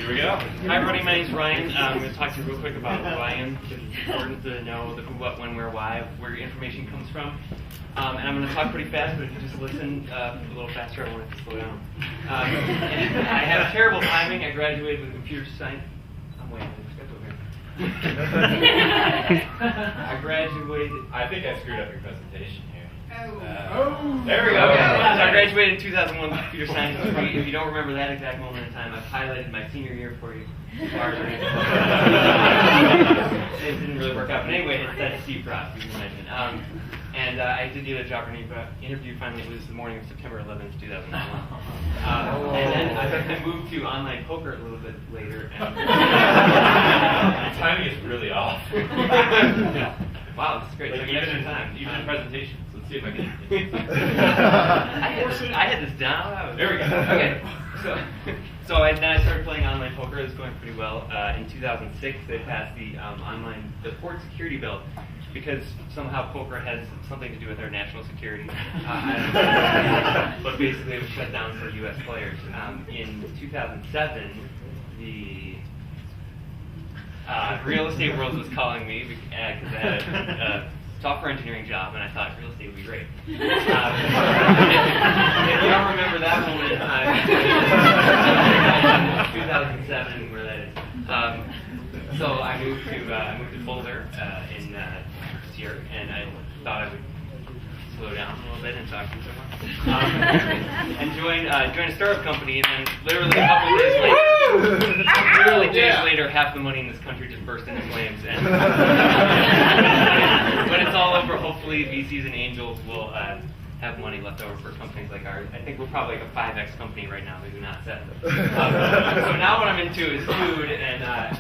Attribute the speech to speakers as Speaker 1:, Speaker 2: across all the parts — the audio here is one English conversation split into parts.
Speaker 1: Here we go. Hi everybody, my name's Ryan. I'm going to talk to you real quick about who I am, because it's important to know the who, what, when, where, why, where your information comes from. And I'm going to talk pretty fast, but if you just listen a little faster, I want it to slow down. I have terrible timing. I graduated with computer science. I'm waiting. I graduated.
Speaker 2: I think I screwed up your presentation here.
Speaker 1: There we go. Okay. So I graduated in 2001 with computer science degree. If you don't remember that exact moment in time, I've highlighted my senior year for you. It didn't really work out. But anyway, that's Steve Frost, you can imagine. And I did get a job interview finally. It was the morning of September 11th, 2001. And then I moved to online poker a little bit later. And
Speaker 2: the timing is really off.
Speaker 1: Yeah. Wow, this is great.
Speaker 2: Like even in presentations. Let's see if I can.
Speaker 1: I had this down.
Speaker 2: There we go.
Speaker 1: Okay. So then I started playing online poker. It was going pretty well. In 2006, they passed the port security bill, because somehow poker has something to do with our national security. But basically, it was shut down for U.S. players. In 2007, the real estate world was calling me because I had a software engineering job, and I thought real estate would be great. If you don't remember that moment in time, 2007, where that is. So I moved to Boulder in this year, and I thought I would slow down a little bit and talk to someone. And join a startup company, and then literally a couple days later, half the money in this country just burst into flames. And when it's all over, hopefully VCs and angels will have money left over for companies like ours. I think we're probably like a 5x company right now, maybe not 7. So now what I'm into is food, and I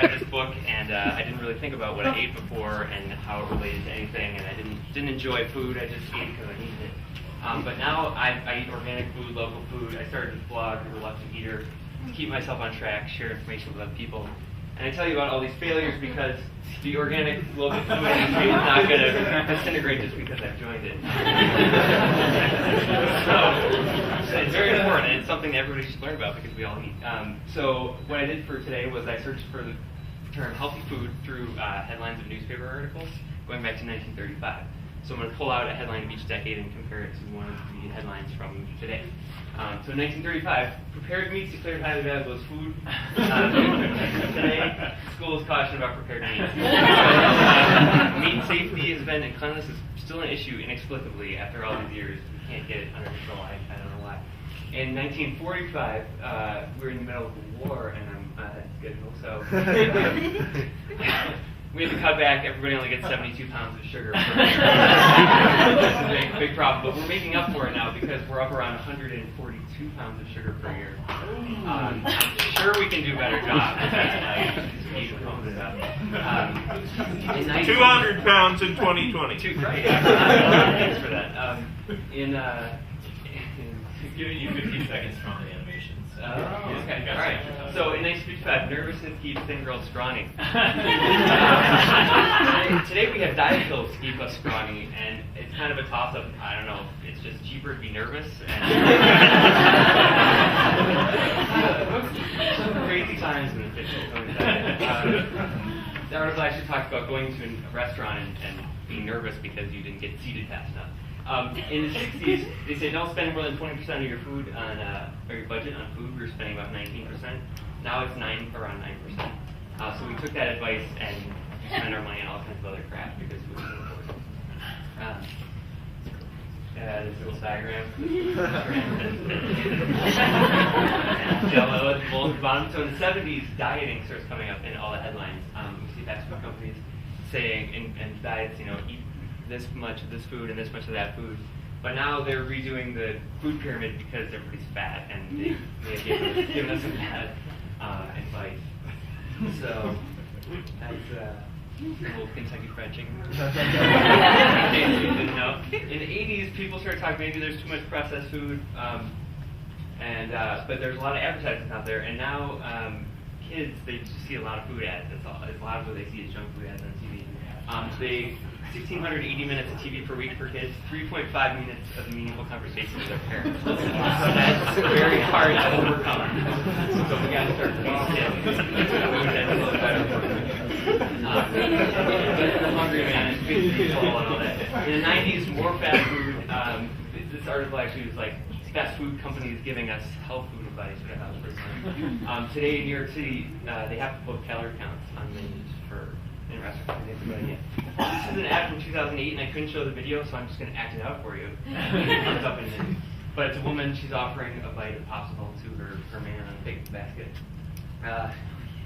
Speaker 1: read this book, and I didn't really think about what I ate before and how it related to anything, and I didn't enjoy food. I just ate because I needed it. But now I eat organic food, local food. I started this blog, The Reluctant Eater, to keep myself on track, share information with other people. And I tell you about all these failures because the organic local food industry is not going to disintegrate just because I've joined it. So it's very important, and it's something that everybody should learn about because we all eat. So what I did for today was I searched for the term healthy food through headlines of newspaper articles going back to 1935. So I'm going to pull out a headline of each decade and compare it to one of the headlines from today. So in 1935, prepared meats declared highly valuable as food. Today, schools caution about prepared meats. Meat safety has been, and cleanliness is still an issue inexplicably after all these years. We can't get it under control. I don't know why. In 1945, we were in the middle of a war, and I'm ahead of schedule, so we had to cut back. Everybody only gets 72 pounds of sugar per year. That's a big problem, but we're making up for it now because we're up around 142 pounds of sugar per year. I'm sure we can do a better job.
Speaker 3: 200 pounds in 2020.
Speaker 1: Right. Thanks for that.
Speaker 2: Giving you 15 seconds from the animations.
Speaker 1: Okay. All right. So in 1955, nervousness keeps thin girls scrawny. Today we have diet pills to keep us scrawny, and it's kind of a toss-up. I don't know. It's just cheaper to be nervous. And crazy times in the fitness. The article actually talked about going to a restaurant and being nervous because you didn't get seated fast enough. In the 60s, they said don't spend more than 20% of your food on, or your budget on food. We were spending about 19%. Now it's around 9%. So we took that advice and spent our money on all kinds of other crap because food was important. This little diagram. Jello at the bowl at the bottom. So in the 70s, dieting starts coming up in all the headlines. We see fast food companies saying, and diets, eat this much of this food and this much of that food. But now they're redoing the food pyramid because everybody's fat, and they've given us some bad advice. So that's a little Kentucky Fried Chicken. In the 80s, people started talking maybe there's too much processed food, but there's a lot of advertisements out there, and now kids, they just see a lot of food ads. That's all. A lot of what they see is junk food ads on TV. 1,680 minutes of TV per week for kids, 3.5 minutes of meaningful conversation with their parents. That's very hard to overcome. So we got to start The hungry man is basically and all that. In the 90s, more fast food. This article actually was like fast food companies giving us health food advice, which I thought was pretty funny. Today in New York City, they have to put calorie counts on menus for in restaurants. That's a good idea. This is an ad from 2008, and I couldn't show the video, so I'm just going to act it out for you. It comes up in a minute. But it's a woman. She's offering a bite, if possible, to her man on a big basket.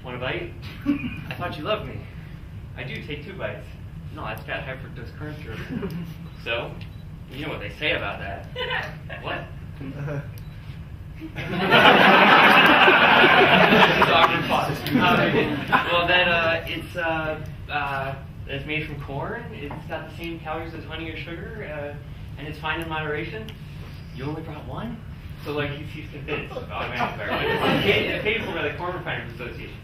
Speaker 1: Want a bite? I thought you loved me. I do. Take 2 bites. No, that's got high fructose corn syrup. So, you know what they say about that. What? Awkward pause. Well, then it's made from corn. It's got the same calories as honey or sugar, and it's fine in moderation. You only brought 1, so like he's convinced. It's paid for by the Corn Refiners Association.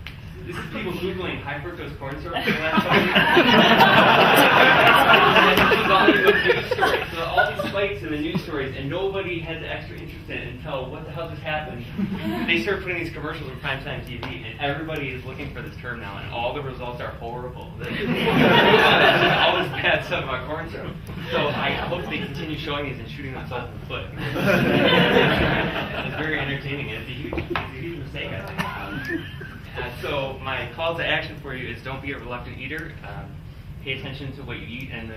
Speaker 1: This is people Googling high fructose corn syrup for the last couple years. This is all the news stories. So all these spikes in the news stories, and nobody has extra interest in it until what the hell just happened. They start putting these commercials on primetime TV, and everybody is looking for this term now, and all the results are horrible. All this bad stuff about corn syrup. So I hope they continue showing these and shooting themselves in the foot. It's very entertaining, and it's a huge mistake, I think. So my call to action for you is don't be a reluctant eater. Pay attention to what you eat and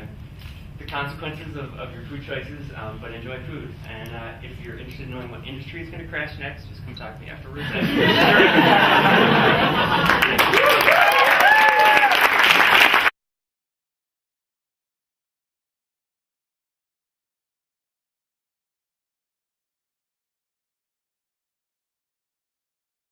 Speaker 1: the consequences of your food choices, but enjoy food. And if you're interested in knowing what industry is going to crash next, just come talk to me afterwards.